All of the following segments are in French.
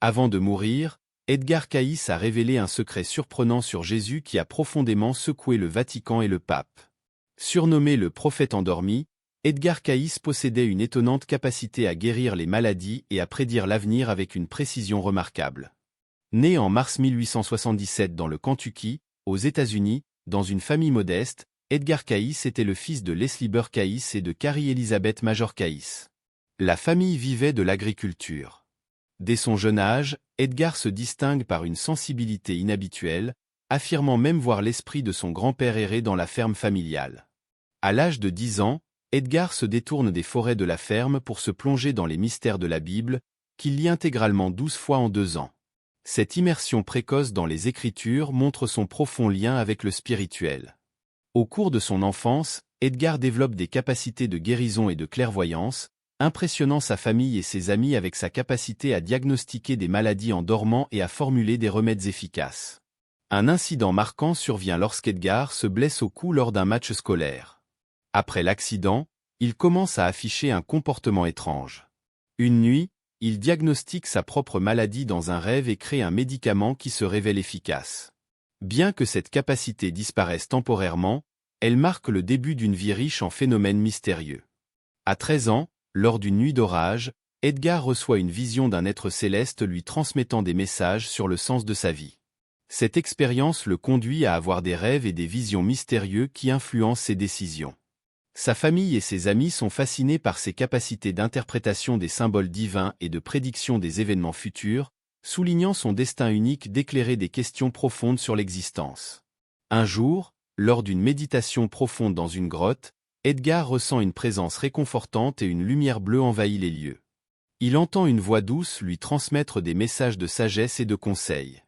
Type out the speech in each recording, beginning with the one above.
Avant de mourir, Edgar Cayce a révélé un secret surprenant sur Jésus qui a profondément secoué le Vatican et le pape. Surnommé le prophète endormi, Edgar Cayce possédait une étonnante capacité à guérir les maladies et à prédire l'avenir avec une précision remarquable. Né en mars 1877 dans le Kentucky, aux États-Unis, dans une famille modeste, Edgar Cayce était le fils de Leslie Burr Cayce et de Carrie Elizabeth Major Cayce. La famille vivait de l'agriculture. Dès son jeune âge, Edgar se distingue par une sensibilité inhabituelle, affirmant même voir l'esprit de son grand-père errer dans la ferme familiale. À l'âge de 10 ans, Edgar se détourne des forêts de la ferme pour se plonger dans les mystères de la Bible, qu'il lit intégralement 12 fois en 2 ans. Cette immersion précoce dans les Écritures montre son profond lien avec le spirituel. Au cours de son enfance, Edgar développe des capacités de guérison et de clairvoyance, impressionnant sa famille et ses amis avec sa capacité à diagnostiquer des maladies en dormant et à formuler des remèdes efficaces. Un incident marquant survient lorsqu'Edgar se blesse au cou lors d'un match scolaire. Après l'accident, il commence à afficher un comportement étrange. Une nuit, il diagnostique sa propre maladie dans un rêve et crée un médicament qui se révèle efficace. Bien que cette capacité disparaisse temporairement, elle marque le début d'une vie riche en phénomènes mystérieux. À 13 ans, lors d'une nuit d'orage, Edgar reçoit une vision d'un être céleste lui transmettant des messages sur le sens de sa vie. Cette expérience le conduit à avoir des rêves et des visions mystérieux qui influencent ses décisions. Sa famille et ses amis sont fascinés par ses capacités d'interprétation des symboles divins et de prédiction des événements futurs, soulignant son destin unique d'éclairer des questions profondes sur l'existence. Un jour, lors d'une méditation profonde dans une grotte, Edgar ressent une présence réconfortante et une lumière bleue envahit les lieux. Il entend une voix douce lui transmettre des messages de sagesse et de conseils.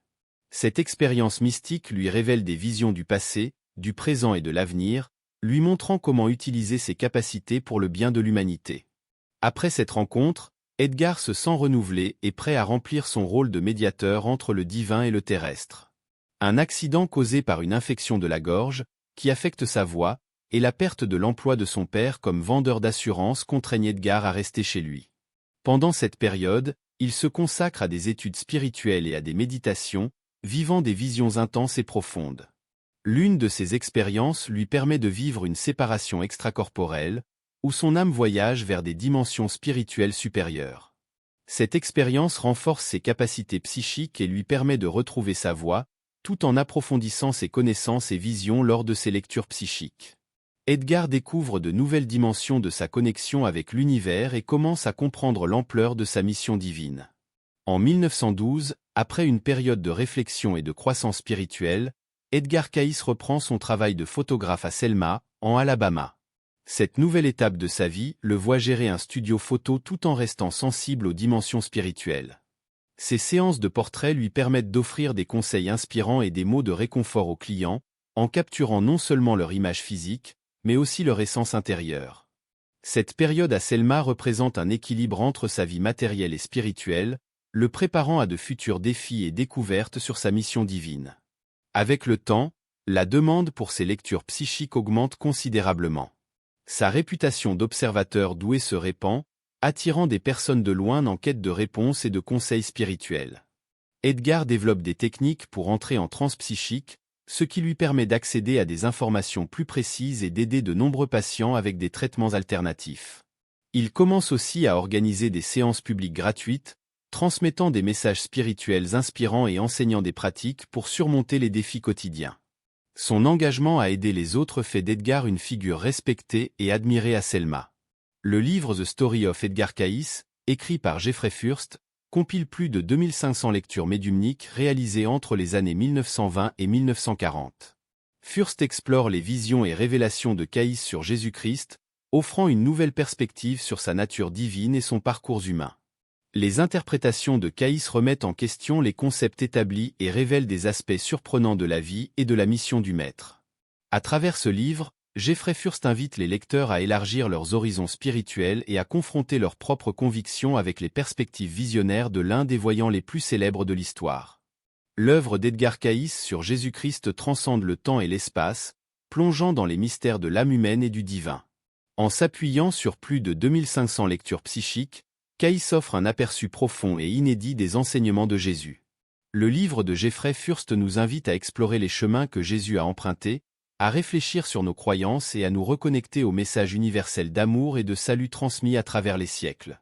Cette expérience mystique lui révèle des visions du passé, du présent et de l'avenir, lui montrant comment utiliser ses capacités pour le bien de l'humanité. Après cette rencontre, Edgar se sent renouvelé et prêt à remplir son rôle de médiateur entre le divin et le terrestre. Un accident causé par une infection de la gorge, qui affecte sa voix, et la perte de l'emploi de son père comme vendeur d'assurance contraignent Edgar à rester chez lui. Pendant cette période, il se consacre à des études spirituelles et à des méditations, vivant des visions intenses et profondes. L'une de ces expériences lui permet de vivre une séparation extracorporelle, où son âme voyage vers des dimensions spirituelles supérieures. Cette expérience renforce ses capacités psychiques et lui permet de retrouver sa voix, tout en approfondissant ses connaissances et visions lors de ses lectures psychiques. Edgar découvre de nouvelles dimensions de sa connexion avec l'univers et commence à comprendre l'ampleur de sa mission divine. En 1912, après une période de réflexion et de croissance spirituelle, Edgar Cayce reprend son travail de photographe à Selma, en Alabama. Cette nouvelle étape de sa vie le voit gérer un studio photo tout en restant sensible aux dimensions spirituelles. Ces séances de portraits lui permettent d'offrir des conseils inspirants et des mots de réconfort aux clients, en capturant non seulement leur image physique, mais aussi leur essence intérieure. Cette période à Selma représente un équilibre entre sa vie matérielle et spirituelle, le préparant à de futurs défis et découvertes sur sa mission divine. Avec le temps, la demande pour ses lectures psychiques augmente considérablement. Sa réputation d'observateur doué se répand, attirant des personnes de loin en quête de réponses et de conseils spirituels. Edgar développe des techniques pour entrer en transe psychique, ce qui lui permet d'accéder à des informations plus précises et d'aider de nombreux patients avec des traitements alternatifs. Il commence aussi à organiser des séances publiques gratuites, transmettant des messages spirituels inspirants et enseignant des pratiques pour surmonter les défis quotidiens. Son engagement à aider les autres fait d'Edgar une figure respectée et admirée à Selma. Le livre The Story of Edgar Cayce, écrit par Jeffrey Furst, compile plus de 2500 lectures médiumniques réalisées entre les années 1920 et 1940. Furst explore les visions et révélations de Cayce sur Jésus-Christ, offrant une nouvelle perspective sur sa nature divine et son parcours humain. Les interprétations de Cayce remettent en question les concepts établis et révèlent des aspects surprenants de la vie et de la mission du Maître. À travers ce livre, Jeffrey Furst invite les lecteurs à élargir leurs horizons spirituels et à confronter leurs propres convictions avec les perspectives visionnaires de l'un des voyants les plus célèbres de l'histoire. L'œuvre d'Edgar Cayce sur Jésus-Christ transcende le temps et l'espace, plongeant dans les mystères de l'âme humaine et du divin. En s'appuyant sur plus de 2500 lectures psychiques, Caïs offre un aperçu profond et inédit des enseignements de Jésus. Le livre de Jeffrey Furst nous invite à explorer les chemins que Jésus a empruntés, à réfléchir sur nos croyances et à nous reconnecter au message universel d'amour et de salut transmis à travers les siècles.